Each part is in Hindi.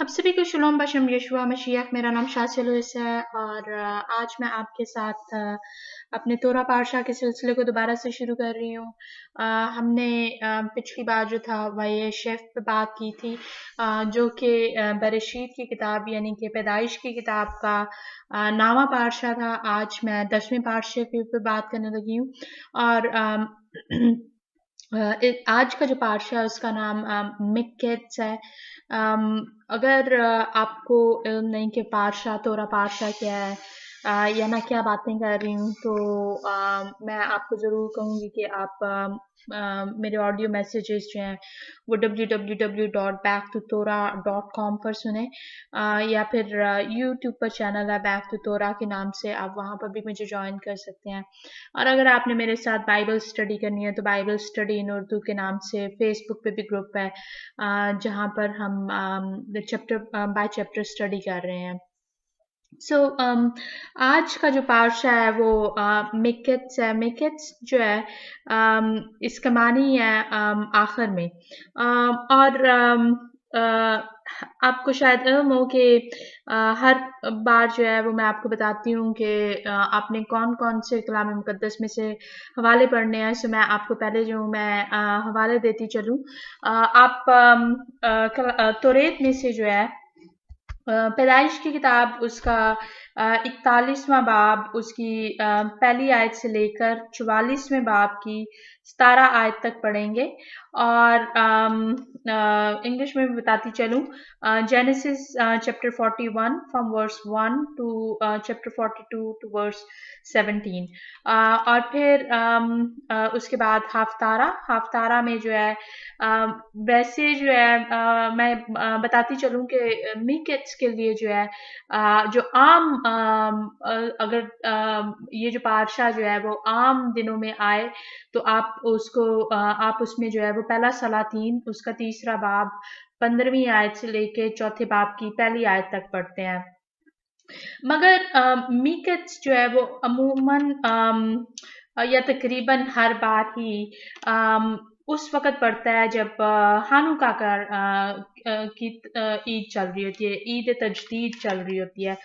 आप सभी को शलोम बशम यशुआ मशीह। मेरा नाम शासिल लुइस है और आज मैं आपके साथ अपने तोरा पारशा के सिलसिले को दोबारा से शुरू कर रही हूँ। हमने पिछली बार जो था वह ये शेफ पे बात की थी, जो कि बरशीत की किताब यानी कि पैदाइश की किताब का नावा पारशा था। आज मैं 10वें पारशे पे बात करने लगी हूँ और आज का जो पार्शा है उसका नाम मिक्केट्स है। अगर आपको इल्म नहीं कि पार्शा तोरा पार्शा क्या है या मैं क्या बातें कर रही हूँ, तो मैं आपको ज़रूर कहूँगी कि आप मेरे ऑडियो मैसेजेस जो हैं वो www.backtotorah.com पर सुने, या फिर यूट्यूब पर चैनल है बैक टू तोरा के नाम से, आप वहाँ पर भी मुझे ज्वाइन कर सकते हैं। और अगर आपने मेरे साथ बाइबल स्टडी करनी है तो बाइबल स्टडी इन उर्दू के नाम से फेसबुक पे भी ग्रुप है, जहाँ पर हम चैप्टर बाय चैप्टर स्टडी कर रहे हैं। आज का जो पार्शा है वो मिकेट्स है। मिकेट्स जो है इसका मानी है आखिर में। और आपको शायद इल्म हो कि हर बार जो है वो मैं आपको बताती हूँ कि आपने कौन कौन से कलाम मुकद्दस में से हवाले पढ़ने हैं। मैं आपको पहले जो मैं हवाले देती चलूँ। आप तौरेत में से जो है पैदाइश की किताब उसका 41वां बाब उसकी पहली आयत से लेकर 44वें बाब की 17 आयत तक पढ़ेंगे। और इंग्लिश में भी बताती चलूँ, Genesis chapter 41 from verse 1 to chapter 42 to verse 17। और फिर उसके बाद हाफ्तारा में जो है वैसे जो है मैं बताती चलूँ कि मिकेट्स के लिए जो है जो आम अगर ये जो पार्शा जो है वो आम दिनों में आए तो आप उसको आप उसमें जो है वो पहला सलातीन उसका 3रा बाब 15वीं आयत से लेके 4थे बाब की पहली आयत तक पढ़ते हैं। मगर मिकेट्स जो है वो अमूमन या तकरीबन हर बार ही उस वक़्त पड़ता है जब हानुका की ईद चल रही होती है, ईद तजदीद चल रही होती है।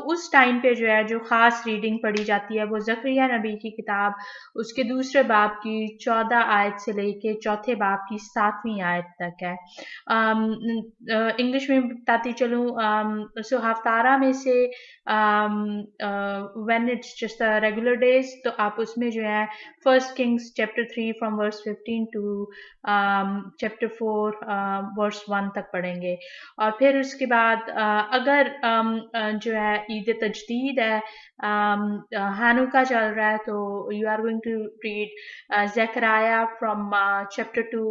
उस टाइम पे जो है जो ख़ास रीडिंग पढ़ी जाती है वो ज़करिया नबी की किताब उसके 2रे बाब की 14 आयत से लेके 4थे बाब की 7वीं आयत तक है। इंग्लिश में बताती चलूँ, हाफ्तारा में से when it's just regular days तो आप उसमें जो है first Kings chapter 3 from verse 15 to chapter 4 verse 1 तक पढ़ेंगे। और फिर उसके बाद अगर जो है ईद तजदीद है, हानुका चल रहा है, तो you are going to read Zechariah from chapter 2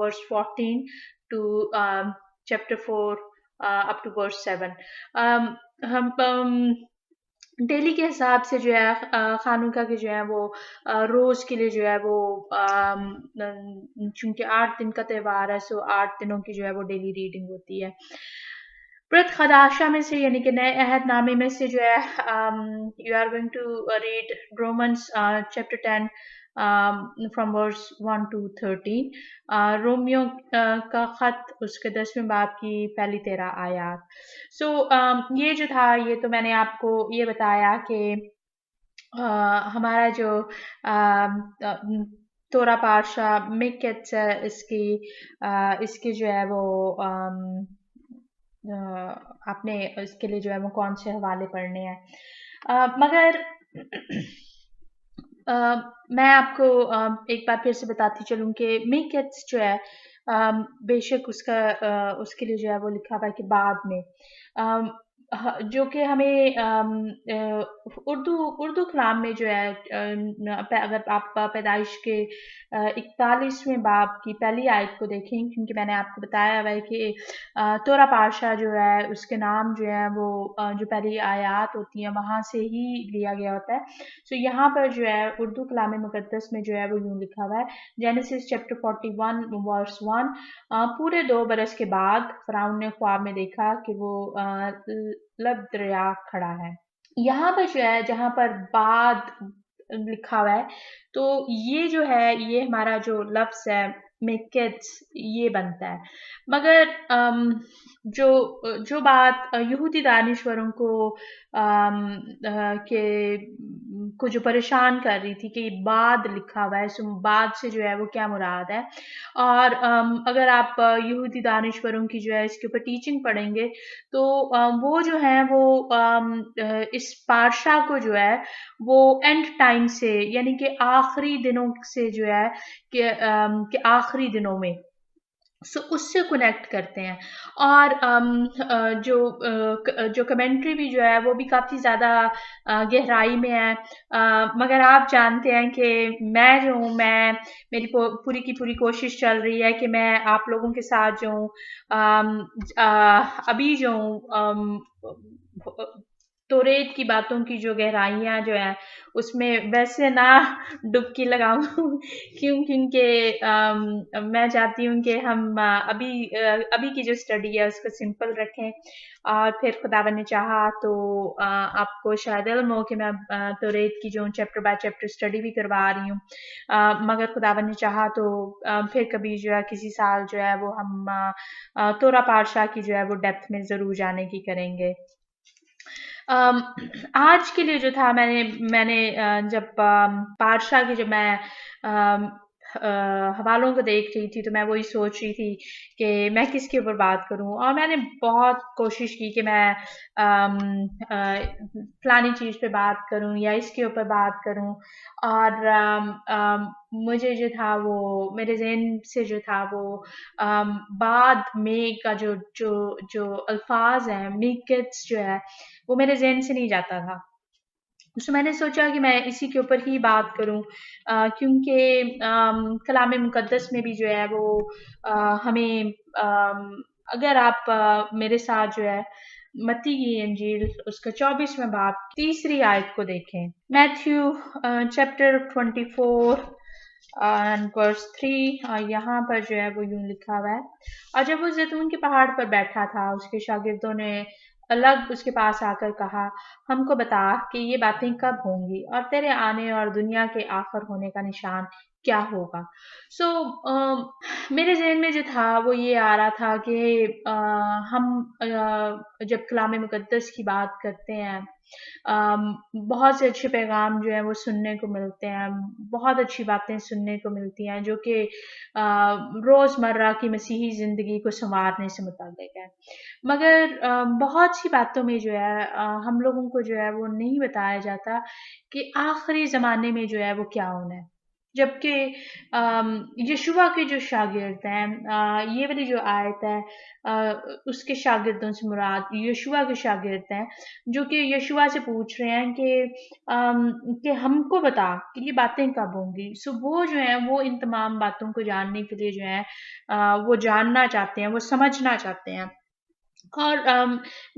verse 14 to chapter 4 up to verse 7। हम डेली के हिसाब से जो है खानुका के जो है वो रोज के लिए जो है वो चूंकि 8 दिन का त्यौहार है, 8 दिनों की जो है वो डेली रीडिंग होती है। प्रत खदाशा में से यानी कि नए अहदनामे में से जो है you are going to read Romans chapter 10 from verse 1 to 13, Romeo का खत उसके 10वें बाब की पहली 13 आयत। ये जो था ये तो मैंने आपको ये बताया कि हमारा जो तोरा पारशा मिकेट्स है इसकी जो है वो आपने इसके लिए जो है वो कौन से हवाले पढ़ने हैं। मगर मैं आपको एक बार फिर से बताती चलूँ कि मिकेट्स जो है बेशक उसके लिए जो है वो लिखा हुआ है कि बाद में जो कि हमें उर्दू कलाम में जो है अगर आप पैदाइश के 41वें बाब की पहली आयत को देखें, क्योंकि मैंने आपको बताया हुआ है कि तोरा पारशा जो है उसके नाम जो है वो जो पहली आयत होती हैं वहाँ से ही लिया गया होता है। यहाँ पर जो है उर्दू कलाम मुकद्दस में जो है वो यूँ लिखा हुआ है, जेनेसिस चैप्टर 41 वर्स 1, पूरे 2 बरस के बाद फ़िरौन ने ख्वाब में देखा कि वो लब दरिया खड़ा है। यहाँ पर जो है जहाँ पर बाद लिखा हुआ है, तो ये जो है ये हमारा जो लफ्ज़ है मिकेट्स ये बनता है। मगर जो बात यहूदी दानिश्वरों को के को जो परेशान कर रही थी कि बाद लिखा हुआ है, सो बाद से जो है वो क्या मुराद है। और अगर आप यहूदी दानिश्वरों की जो है इसके ऊपर टीचिंग पढ़ेंगे तो वो जो है वो इस पारशा को जो है वो एंड टाइम से यानी कि आखिरी दिनों से जो है कि आखिरी दिनों में सो उससे कनेक्ट करते हैं। और जो कमेंट्री भी जो है वो भी काफ़ी ज़्यादा गहराई में है। मगर आप जानते हैं कि मैं जो हूँ मैं मेरी पूरी की पूरी कोशिश चल रही है कि मैं आप लोगों के साथ जो हूँ अभी जो हूँ तोरेत की बातों की जो गहराइयाँ जो है उसमें वैसे ना डुबकी लगाऊं क्योंकि मैं चाहती हूँ कि हम अभी की जो स्टडी है उसको सिंपल रखें। और फिर खुदावन ने चाहा तो आपको शायद इल्म हो कि मैं तोरेत की जो चैप्टर बाय चैप्टर स्टडी भी करवा रही हूँ। मगर खुदावन ने चाहा तो फिर कभी जो है किसी साल जो है वो हम तोरा पातशाह की जो है वो डेप्थ में ज़रूर जाने की करेंगे। अम, आज के लिए जो था मैंने जब पातशाह की जब मैं अम, हवालों को देख रही थी तो मैं वही सोच रही थी कि मैं किसके ऊपर बात करूं। और मैंने बहुत कोशिश की कि मैं फलानी चीज़ पे बात करूं या इसके ऊपर बात करूं। और मुझे जो था वो मेरे ज़हन से जो था वो बाद में का जो अल्फाज हैं मीकट्स जो है वो मेरे ज़हन से नहीं जाता था। तो मैंने सोचा कि मैं इसी के ऊपर ही बात करूं क्योंकि कलाम मुकद्दस में भी जो है वो हमें अगर आप मेरे साथ जो है मत्ती की इंजील उसका 24वां बाब तीसरी आयत को देखें। मैथ्यू चैप्टर 24 एंड वर्स 3 यहाँ पर जो है वो यूं लिखा हुआ है। और जब वो जैतून के पहाड़ पर बैठा था उसके शागिर्दों ने अलग उसके पास आकर कहा, हमको बता कि ये बातें कब होंगी और तेरे आने और दुनिया के आखिर होने का निशान क्या होगा। सो मेरे जहन में जो था वो ये आ रहा था कि हम जब कलाम मुकद्दस की बात करते हैं बहुत से अच्छे पैगाम जो हैं वो सुनने को मिलते हैं। बहुत अच्छी बातें सुनने को मिलती हैं जो कि रोज़मर्रा की मसीही ज़िंदगी को संवारने से मुतल्लिक है। मगर बहुत सी बातों में जो है हम लोगों को जो है वो नहीं बताया जाता कि आखिरी ज़माने में जो है वो क्या होना है। जबकि यशुआ के जो शागिर्द हैं ये वाली जो आयत है उसके शागिर्दों से मुराद यशुआ के शागिर्द हैं जो कि यशुआ से पूछ रहे हैं कि हमको बता कि ये बातें कब होंगी। सो वो जो है वो इन तमाम बातों को जानने के लिए जो है वो जानना चाहते हैं, वो समझना चाहते हैं। और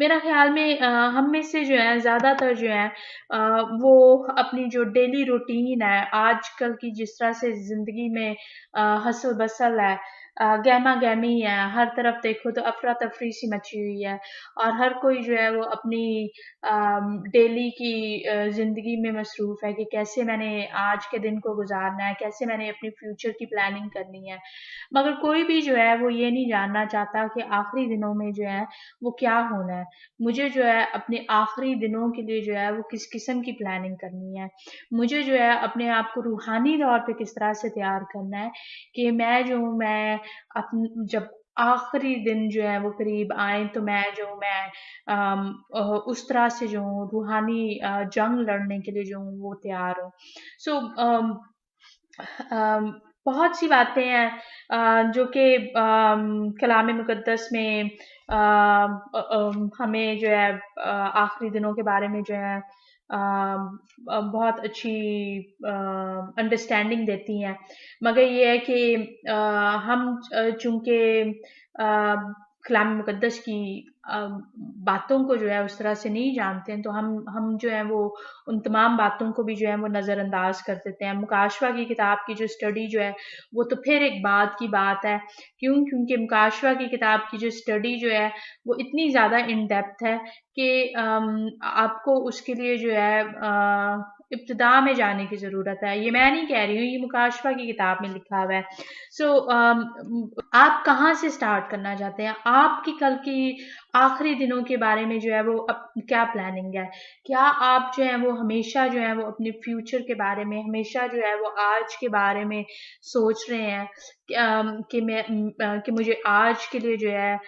मेरा ख़्याल में हम में से जो है ज़्यादातर जो है वो अपनी जो डेली रूटीन है आजकल की जिस तरह से ज़िंदगी में हसल-बसल है गहमा-गहमी है, हर तरफ देखो तो अफ़रा-तफ़री सी मची हुई है। और हर कोई जो है वो अपनी डेली की ज़िंदगी में मसरूफ़ है कि कैसे मैंने आज के दिन को गुज़ारना है, कैसे मैंने अपनी फ्यूचर की प्लानिंग करनी है। मगर कोई भी जो है वो ये नहीं जानना चाहता कि आखिरी दिनों में जो है वो क्या होना है। मुझे जो है अपने आखिरी दिनों के लिए जो है वो किस किस्म की प्लानिंग करनी है। मुझे जो है अपने आप को रूहानी तौर पे किस तरह से तैयार करना है कि मैं जो हूँ मैं जब आखिरी दिन जो है वो करीब आए तो मैं जो मैं उस तरह से जो हूँ रूहानी जंग लड़ने के लिए जो हूँ वो तैयार हूँ। सो अम, बहुत सी बातें हैं जो कि कलाम मुकद्दस में हमें जो है आखिरी दिनों के बारे में जो है बहुत अच्छी अंडरस्टैंडिंग देती हैं। मगर ये है कि हम चूँकि कलाम मुकद्दस की बातों को जो है उस तरह से नहीं जानते हैं तो हम जो है वो उन तमाम बातों को भी जो है वो नज़रअंदाज कर देते हैं। मुकाशवा की किताब की जो स्टडी जो है वो तो फिर एक बाद की बात है। क्यों? क्योंकि मुकाशवा की किताब की जो स्टडी जो है वो इतनी ज़्यादा इन डेप्थ है कि आपको उसके लिए जो है इब्तिदा में जाने की ज़रूरत है। ये मैं नहीं कह रही हूँ, ये मुकाशफा की किताब में लिखा हुआ है। सो आप कहाँ से स्टार्ट करना चाहते हैं? आपकी कल की आखिरी दिनों के बारे में जो है वो क्या प्लानिंग है? क्या आप जो है वो हमेशा जो है वो अपने फ्यूचर के बारे में, हमेशा जो है वो आज के बारे में सोच रहे हैं कि मुझे आज के लिए जो है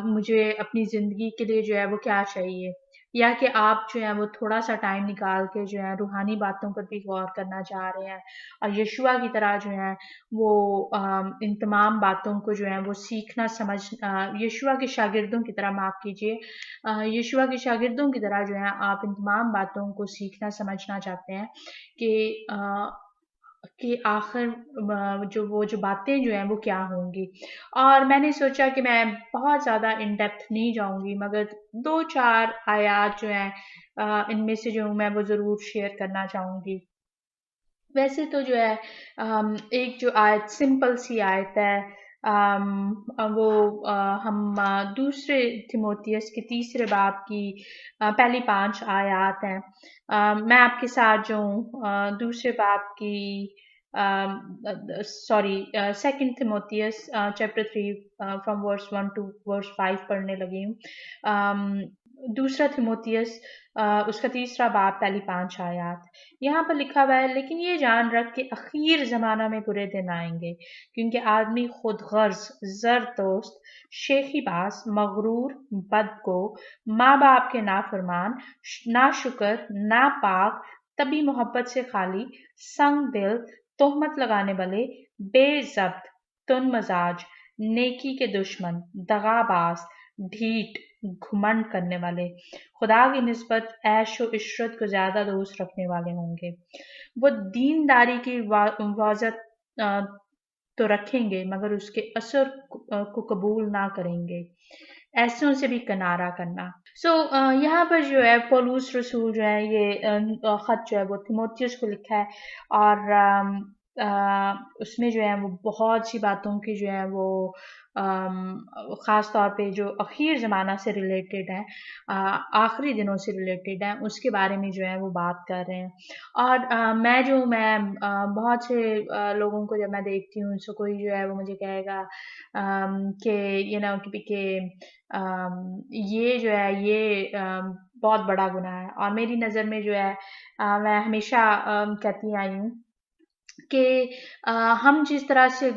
मुझे अपनी ज़िंदगी के लिए जो है वो क्या चाहिए? या कि आप जो है वो थोड़ा-सा टाइम निकाल के जो है रूहानी बातों पर भी गौर करना चाह रहे हैं और यशुआ की तरह जो है वो इन तमाम बातों को जो है वो सीखना यशुआ के शागिर्दों की तरह, माफ़ कीजिए, यशुआ के शागिर्दों की तरह जो है आप इन तमाम बातों को सीखना समझना चाहते हैं कि आखिर जो बातें जो हैं वो क्या होंगी। और मैंने सोचा कि मैं बहुत ज़्यादा इन डेप्थ नहीं जाऊँगी, मगर 2-4 आयात जो हैं इनमें से जो मैं वो ज़रूर शेयर करना चाहूँगी। वैसे तो जो है एक जो आयत सिंपल सी आयत है, वो हम दूसरे थिमोथियस के तीसरे बाब की पहली 5 आयत हैं। मैं आपके साथ जो हूँ दूसरे बाब की सॉरी सेकंड थिमोथियस chapter 3 from verse 1 to verse 5 पढ़ने लगी हूँ। दूसरा थिमोथियस उसका तीसरा बाब पहली 5 आयत। यहाँ पर लिखा हुआ है, लेकिन ये जान रख के अखीर ज़माना में बुरे दिन आएंगे, क्योंकि आदमी खुद गर्ज, ज़रदोस्त, शेखीबाज, मगरूर, बदगो, माँ बाप के नाफरमान, नाशुक्र, नापाक, तभी मोहब्बत से खाली, संग दिल, तोहमत लगाने वाले, बेज़ब्त, तुन मजाज, नेकी के दुश्मन, दगाबाज, ढीठ, घुमंड करने वाले, खुदा की निस्बत ऐश व इशरत को ज़्यादा दोस्त रखने वाले होंगे। वो दीनदारी की वाजत तो रखेंगे, मगर उसके असर को कबूल ना करेंगे। ऐसों से भी किनारा करना। सो यहाँ पर जो है पौलुस रसूल जो है ये ख़त जो है वो तिमोथियस को लिखा है और उसमें जो है वो बहुत सी बातों की जो है वो ख़ास तौर पे जो अखीर ज़माना से रिलेटेड है, आखिरी दिनों से रिलेटेड है, उसके बारे में जो है वो बात कर रहे हैं। और बहुत से लोगों को जब मैं देखती हूँ, सो कोई जो है वो मुझे कहेगा कि ये जो है ये बहुत बड़ा गुनाह है। और मेरी नज़र में जो है मैं हमेशा कहती आई हूँ कि हम जिस तरह से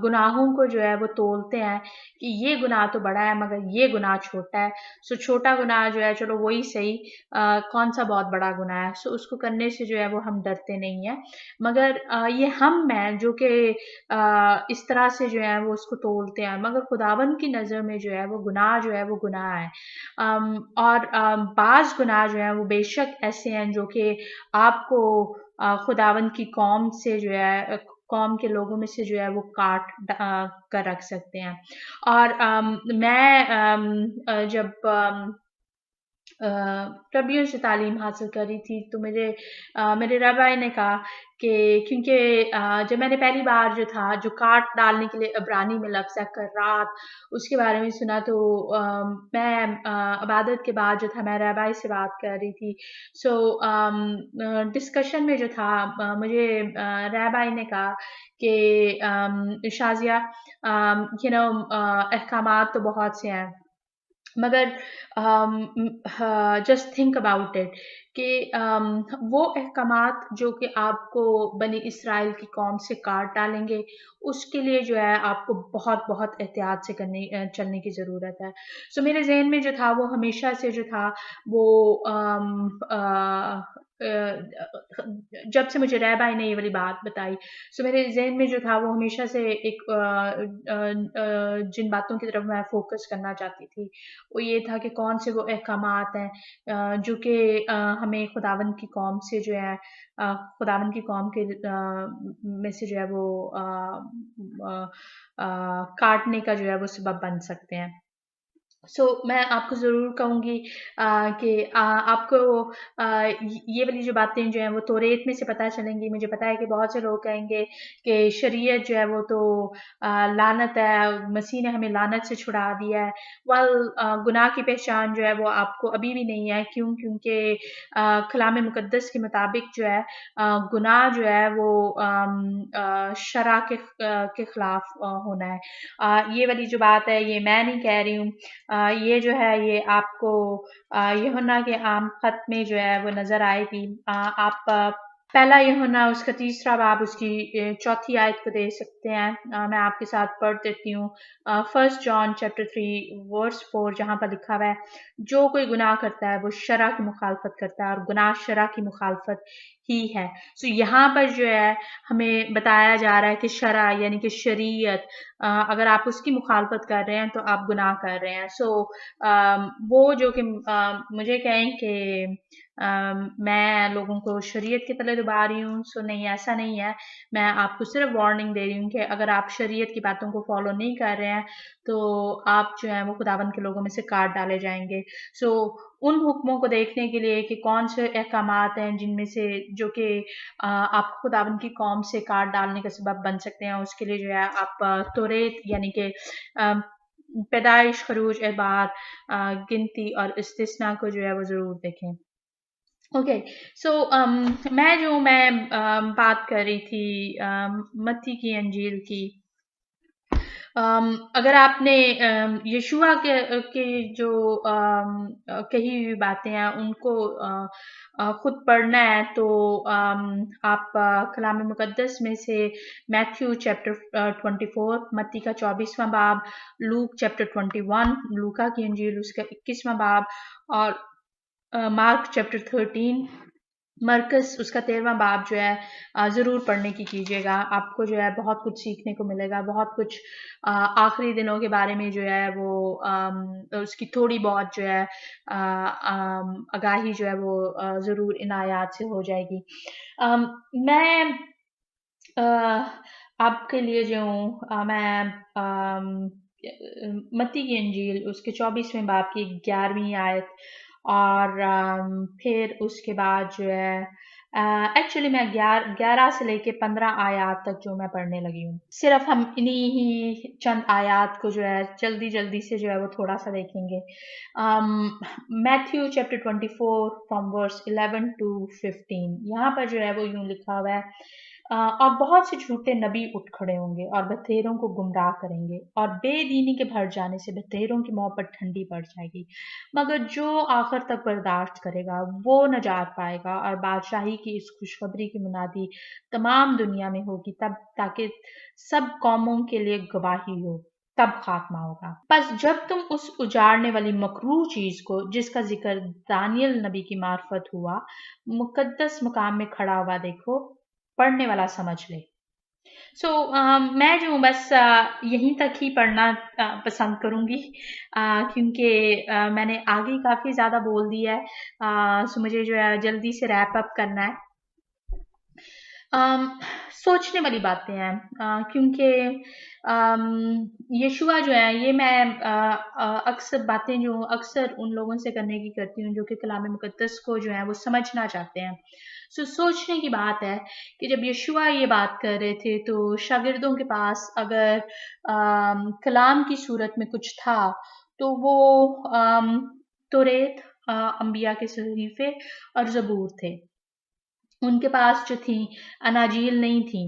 गुनाहों को जो है वो तोलते हैं कि ये गुनाह तो बड़ा है मगर ये गुनाह छोटा है, सो छोटा गुनाह जो है चलो वही सही, कौन सा बहुत बड़ा गुनाह है, सो उसको करने से जो है वो हम डरते नहीं हैं। मगर ये हम हैं जो कि इस तरह से जो है वो उसको तोलते हैं, मगर खुदावंद की नज़र में जो है वो गुनाह जो है वो गुनाह है। और बाज़ गुनाह जो है वो बेशक ऐसे हैं जो कि आपको खुदावंद की कौम से जो है कौम के लोगों में से जो है वो कर रख सकते हैं। और मैं जब रबियों से तालीम हासिल करी थी तो मेरे रबाई ने कहा कि क्योंकि जब मैंने पहली बार जो था जो काट डालने के लिए इब्रानी में लफ्ज़ है करात, उसके बारे में सुना तो मैं इबादत के बाद जो था मैं रबाई से बात कर रही थी। सो डिस्कशन में जो था मुझे रबाई ने कहा कि शाज़िया अहकामात तो बहुत से हैं, मगर जस्ट थिंक अबाउट इट कि वो अहकामात जो कि आपको बनी इसराइल की कौम से काट डालेंगे, उसके लिए जो है आपको बहुत बहुत एहतियात से चलने की ज़रूरत है। सो मेरे जहन में जो था वो हमेशा से जो था वो जब से मुझे रहबाई ने ये वाली बात बताई, सो मेरे जहन में जो था वो हमेशा से एक जिन बातों की तरफ मैं फोकस करना चाहती थी वो ये था कि कौन से वो अहकामात हैं जो कि हमें खुदावंद की कौम से जो है खुदावंद की कौम के में से जो है वो काटने का जो है वो सबब बन सकते हैं। मैं आपको ज़रूर कहूँगी कि आपको ये वाली जो बातें जो हैं वो तौरेत में से पता चलेंगी। मुझे पता है कि बहुत से लोग कहेंगे कि शरीयत जो है वो तो लानत है, मसीह ने हमें लानत से छुड़ा दिया है। गुनाह की पहचान जो है वो आपको अभी भी नहीं है। क्यों? क्योंकि कलाम मुक़द्दस के मुताबिक जो है गुनाह जो है वो शरा के खिलाफ होना है। ये वाली जो बात है ये मैं नहीं कह रही हूँ। ये जो है ये आपको यूहन्ना के आम खत में जो है वो नज़र आएगी। आप पहला यूहन्ना उसका तीसरा बाब उसकी चौथी आयत को दे सकते हैं। मैं आपके साथ पढ़ देती हूँ। 1 जॉन चैप्टर 3 वर्स 4 जहाँ पर लिखा हुआ है, जो कोई गुनाह करता है वो शरा की मुखालफत करता है और गुनाह शरा की मुखालफत ही है। यहाँ पर जो है हमें बताया जा रहा है कि शरा यानी कि शरीयत, अगर आप उसकी मुखालफत कर रहे हैं तो आप गुनाह कर रहे हैं। वो जो कि मुझे कहें कि मैं लोगों को शरीयत के तले दबा रही हूँ, नहीं, ऐसा नहीं है। मैं आपको सिर्फ वार्निंग दे रही हूँ कि अगर आप शरीयत की बातों को फॉलो नहीं कर रहे हैं तो आप जो है वो खुदावंद के लोगों में से काट डाले जाएंगे। सो उन हुक्मों को देखने के लिए कि कौन से अहकामात हैं जिनमें से जो कि आपको खुदावंद की कौम से काट डालने का सबब बन सकते हैं, उसके लिए जो है आप तौरेत यानी कि पैदाइश, खरूज, एबार, गिनती और इस्तिस्ना को जो है वो ज़रूर देखें। ओके, मैं बात कर रही थी मत्ती की अंजील की। अगर आपने यीशुआ के जो कही हुई बातें हैं उनको खुद पढ़ना है तो आप कलाम मुकद्दस में से मैथ्यू चैप्टर 24, मत्ती का 24वां बाब, लूक चैप्टर 21, लूका की अंजील उसका 21वां बाब और मार्क चैप्टर 13, मरकस उसका 13वां बाब जो है ज़रूर पढ़ने की कीजिएगा। आपको जो है बहुत कुछ सीखने को मिलेगा, बहुत कुछ आखिरी दिनों के बारे में जो है वो उसकी थोड़ी बहुत जो है आगाही जो है वो ज़रूर इन आयात से हो जाएगी। मैं अ, आपके लिए जो हूँ मैं मत्ती की अंजील उसके 24वें बाब की 11वीं आयत और फिर उसके बाद जो है एक्चुअली मैं 11 से लेके 15 आयात तक जो मैं पढ़ने लगी हूँ। सिर्फ हम इन्हीं ही चंद आयात को जो है जल्दी जल्दी से जो है वो थोड़ा सा देखेंगे। Matthew chapter 24 from verse 11 to 15 यहाँ पर जो है वो यूं लिखा हुआ है, और बहुत से झूठे नबी उठ खड़े होंगे और बतेरों को गुमराह करेंगे और बेदीनी के भर जाने से बतेरों की मोहब्बत ठंडी पड़ जाएगी, मगर जो आखिर तक बर्दाश्त करेगा वो नजात पाएगा। और बादशाही की इस खुशखबरी की मुनादी तमाम दुनिया में होगी, तब ताकि सब कौमों के लिए गवाही हो, तब खात्मा होगा। बस जब तुम उस उजाड़ने वाली मकरूह चीज को जिसका जिक्र दानियल नबी की मार्फत हुआ मुकद्दस मुकाम में खड़ा हुआ देखो, पढ़ने वाला समझ ले। मैं जो हूँ बस यहीं तक ही पढ़ना पसंद करूँगी, क्योंकि मैंने आगे काफ़ी ज़्यादा बोल दिया है। मुझे जो है जल्दी से रैप अप करना है। सोचने वाली बातें हैं, क्योंकि यीशुआ जो है ये मैं अक्सर बातें जो अक्सर उन लोगों से करने की करती हूँ जो कि कलाम मुकद्दस को जो है वो समझना चाहते हैं। सोचने की बात है कि जब यीशुआ ये बात कर रहे थे तो शागिर्दों के पास अगर कलाम की सूरत में कुछ था तो वो तौरेत, अंबिया के सहीफे और ज़बूर थे। उनके पास जो थी अनाजील नहीं थी।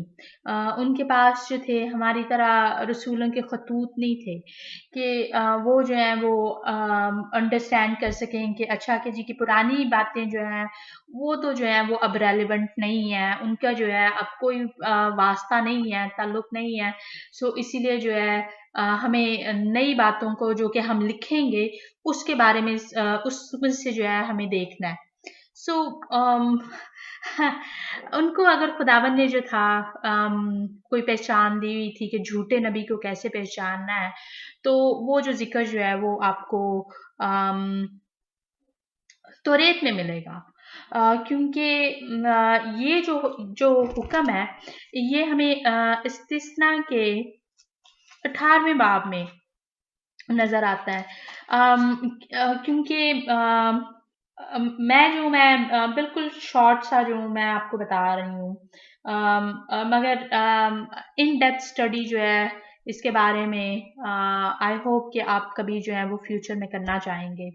उनके पास जो थे हमारी तरह रसूलों के खतूत नहीं थे कि वो जो है वो अंडरस्टैंड कर सकें कि अच्छा कि जी की पुरानी बातें जो हैं वो तो जो है वो अब रेलिवेंट नहीं है, उनका जो है अब कोई वास्ता नहीं है, ताल्लुक नहीं है। इसीलिए जो है हमें नई बातों को जो कि हम लिखेंगे उसके बारे में उससे जो है हमें देखना है। सो उनको अगर खुदावन ने जो था कोई पहचान दी हुई थी कि झूठे नबी को कैसे पहचानना है, तो वो जो जिक्र जो है वो आपको तौरेत में मिलेगा। क्योंकि ये जो जो हुक्म है ये हमें इस्तिस्ना के 18वें बाब में नज़र आता है। क्योंकि मैं बिल्कुल शॉर्ट सा जो मैं आपको बता रही हूँ, मगर इन डेप्थ स्टडी जो है इसके बारे में आई होप कि आप कभी जो है वो फ्यूचर में करना चाहेंगे।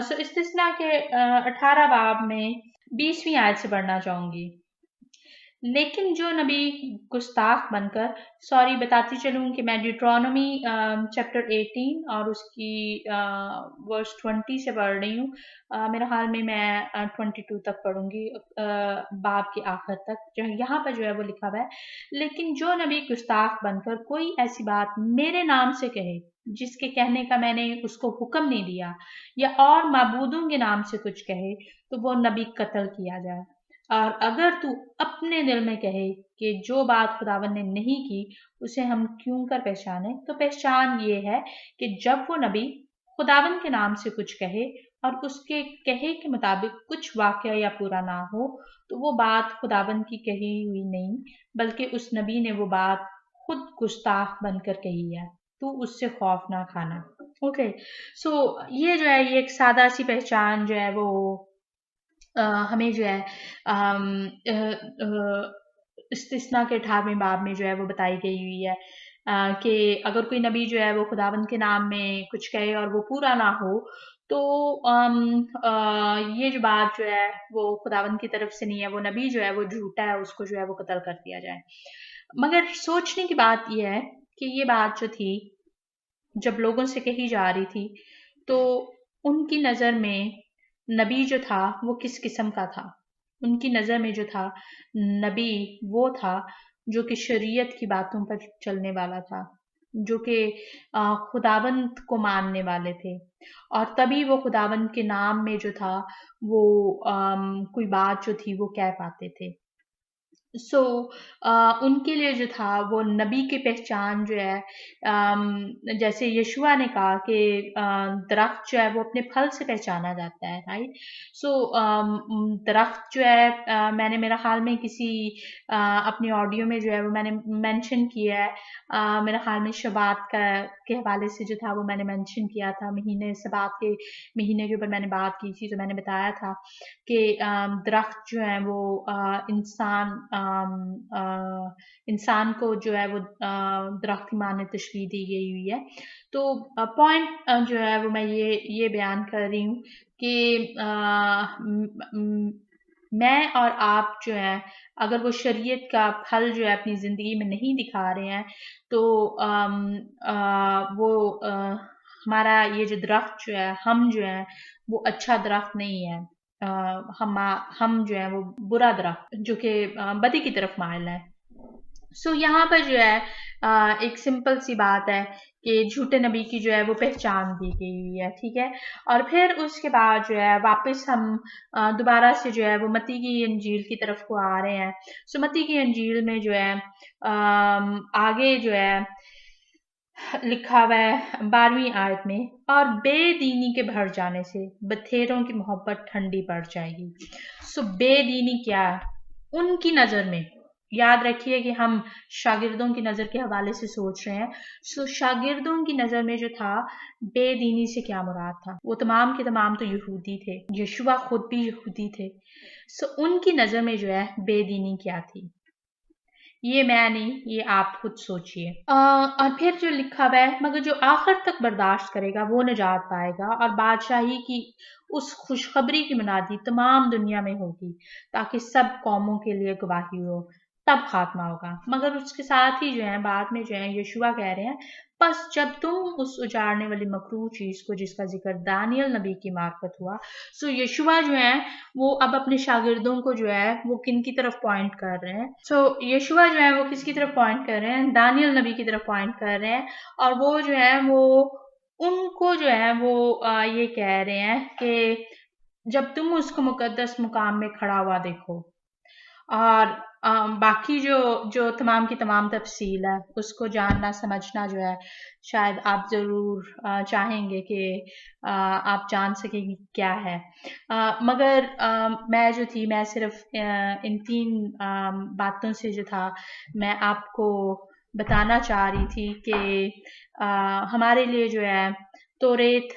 सो इस्तिस्ना के 18 बाब में 20वीं आयत से पढ़ना चाहूँगी। लेकिन जो नबी गुस्ताख बनकर, सॉरी बताती चलूँ कि मैं ड्यूट्रोनॉमी चैप्टर 18 और उसकी वर्स 20 से पढ़ रही हूँ। मेरे ख्याल में मैं 22 तक पढ़ूंगी, बाब के आखिर तक। जो यहाँ पर जो है वो लिखा हुआ है, लेकिन जो नबी गुस्ताख बनकर कोई ऐसी बात मेरे नाम से कहे जिसके कहने का मैंने उसको हुक्म नहीं दिया, या और माबूदों के नाम से कुछ कहे, तो वो नबी कत्ल किया जाए। और अगर तू अपने दिल में कहे कि जो बात खुदावन ने नहीं की उसे हम क्यों कर पहचाने, तो पहचान ये है कि जब वो नबी खुदावन के नाम से कुछ कहे और उसके कहे के मुताबिक कुछ वाक़या या पूरा ना हो, तो वो बात खुदावन की कही हुई नहीं, बल्कि उस नबी ने वो बात खुद गुस्ताख बनकर कही है। तू उससे खौफ ना खाना। ओके, सो ये जो है, ये एक सादा सी पहचान जो है वो हमें जो है इस्तिस्ना के 18वें बाब में जो है वो बताई गई हुई है, कि अगर कोई नबी जो है वो खुदावंद के नाम में कुछ कहे और वो पूरा ना हो, तो ये जो बात जो है वो खुदावंद की तरफ से नहीं है, वो नबी जो है वो झूठा है, उसको जो है वो कत्ल कर दिया जाए। मगर सोचने की बात यह है कि ये बात जो थी जब लोगों से कही जा रही थी, तो उनकी नज़र में नबी जो था वो किस किस्म का था। उनकी नज़र में जो था नबी वो था जो कि शरीयत की बातों पर चलने वाला था, जो कि खुदावंत को मानने वाले थे, और तभी वो खुदावंत के नाम में जो था वो कोई बात जो थी वो कह पाते थे। सो उनके लिए जो था वो नबी की पहचान जो है, जैसे यशुआ ने कहा कि दरख्त जो है वो अपने फल से पहचाना जाता है, राइट। सो दरख्त जो है, मैंने मेरा ख्याल में किसी अपनी ऑडियो में जो है वो मैंने मेंशन किया है, मेरा ख्याल में शबात का के हवाले से जो था वो मैंने मेंशन किया था, महीने शबात के महीने के ऊपर मैंने बात की थी, तो मैंने बताया था कि दरख्त जो है वो इंसान को जो है वो दरख्त की माने तशबीह दी गई हुई है। तो पॉइंट जो है वो मैं ये बयान कर रही हूँ कि मैं और आप जो है, अगर वो शरीयत का फल जो है अपनी ज़िंदगी में नहीं दिखा रहे हैं, तो वो हमारा ये जो दरख्त जो है, हम जो है वो अच्छा दरख्त नहीं है। अ, हम जो है वो बुरा दरख्त जो कि बदी की तरफ माइल है। सो यहाँ पर जो है एक सिंपल सी बात है कि झूठे नबी की जो है वो पहचान दी गई हुई है, ठीक है। और फिर उसके बाद जो है वापस हम दोबारा से जो है वो मत्ती की अंजील की तरफ को आ रहे हैं। सो मत्ती की अंजील में जो है आगे जो है लिखा हुआ है 12वीं आयत में, और बेदीनी के भर जाने से बथेरों की मोहब्बत ठंडी पड़ जाएगी। सो बेदीनी क्या है उनकी नज़र में, याद रखिए कि हम शागिर्दों की नज़र के हवाले से सोच रहे हैं। सो शागिर्दों की नज़र में जो था बेदीनी से क्या मुराद था, वो तमाम के तमाम तो यहूदी थे, यशुआ खुद भी यहूदी थे। सो उनकी नज़र में जो है बेदीनी क्या थी, ये मैं नहीं, ये आप खुद सोचिए। और फिर जो लिखा हुआ है, मगर जो आखिर तक बर्दाश्त करेगा वो निजात पाएगा, और बादशाही की उस खुशखबरी की मुनादी तमाम दुनिया में होगी, ताकि सब कौमों के लिए गवाही हो, तब खात्मा होगा। मगर उसके साथ ही जो है बाद में जो है यशुआ कह रहे हैं, बस जब तुम उस उजाड़ने वाली मकरूह चीज को जिसका जिक्र दानियल नबी की मार्फत हुआ। सो यशुआ जो है वो अब अपने शागिर्दों को जो है वो किन की तरफ पॉइंट कर रहे हैं। सो यशुआ जो है वो किसकी तरफ पॉइंट कर रहे हैं, दानियल नबी की तरफ पॉइंट कर रहे हैं। और वो जो है वो उनको जो है वो ये कह रहे हैं कि जब तुम उसको मुकद्दस मुकाम में खड़ा हुआ देखो, और बाकी जो जो तमाम की तमाम तफसील है उसको जानना समझना जो है शायद आप ज़रूर चाहेंगे कि आप जान सकें कि क्या है। मगर मैं जो मैं सिर्फ इन 3 बातों से जो था मैं आपको बताना चाह रही थी कि हमारे लिए जो है तौरेत,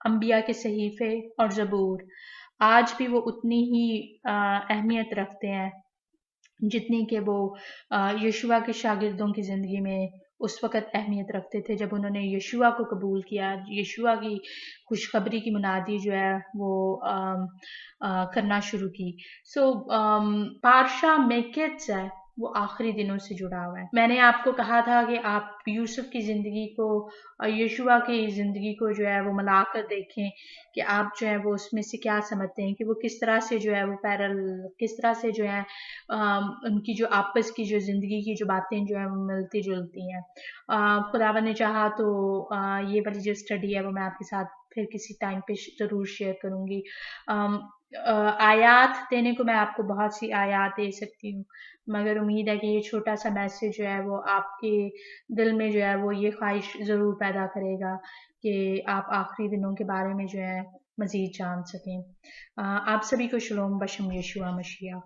अंबिया के सहीफे और ज़बूर आज भी वो उतनी ही अहमियत रखते हैं जितनी कि वो यशुआ के शागिर्दों की ज़िंदगी में उस वक़्त अहमियत रखते थे जब उन्होंने यशुआ को कबूल किया, यशुआ की खुशखबरी की मुनादी जो है वो करना शुरू की। सो पारशा मेकित्स है वो आखिरी दिनों से जुड़ा हुआ है। मैंने आपको कहा था कि आप यूसुफ की ज़िंदगी को और यशुआ की ज़िंदगी को जो है वो मिलाकर देखें कि आप जो है वो उसमें से क्या समझते हैं कि वो किस तरह से जो है वो पैरल किस तरह से जो है उनकी जो आपस की जो ज़िंदगी की जो बातें जो है वो मिलती जुलती हैं। खुदावन ने चाहा तो ये वाली जो स्टडी है वो मैं आपके साथ फिर किसी टाइम पे ज़रूर शेयर करूँगी। अम, आयात देने को मैं आपको बहुत सी आयात दे सकती हूँ मगर उम्मीद है कि ये छोटा सा मैसेज जो है वो आपके दिल में जो है वो ये ख्वाहिश ज़रूर पैदा करेगा कि आप आखिरी दिनों के बारे में जो है मज़ीद जान सकें। आप सभी को शलोम बशम यीशुआ मसीह।